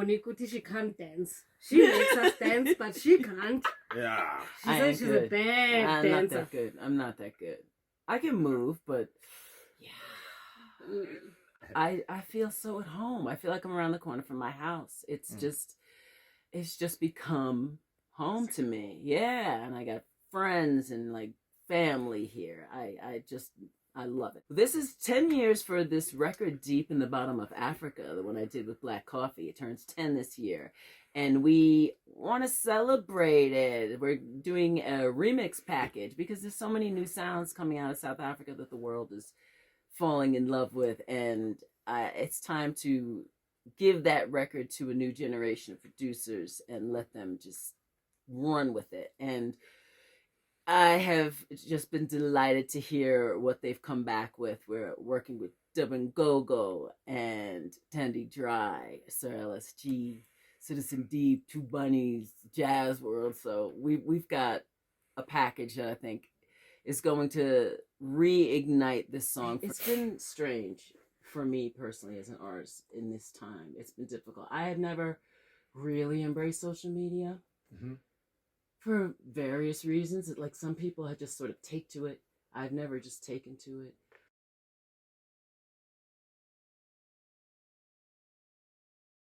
Monique she can't dance. She makes us dance, but she can't. Yeah. She says she's a bad dancer. Not that good. I'm not that good. I can move, but yeah. I feel so at home. I feel like I'm around the corner from my house. It's just become home to me. Yeah, and I got friends and like family here. I love it. This is 10 years for this record, Deep in the Bottom of Africa, the one I did with Black Coffee. It turns 10 this year. And we want to celebrate it. We're doing a remix package because there's so many new sounds coming out of South Africa that the world is falling in love with. And it's time to give that record to a new generation of producers and let them just run with it. And I have just been delighted to hear what they've come back with. We're working with Dubin Gogo and Tandy Dry, Sir LSG, Citizen Deep, Two Bunnies, Jazz World. So we've got a package that I think is going to reignite this song. It's been strange for me personally as an artist in this time. It's been difficult. I had never really embraced social media. Mm-hmm. For various reasons. Like some people had just sort of take to it. I've never just taken to it.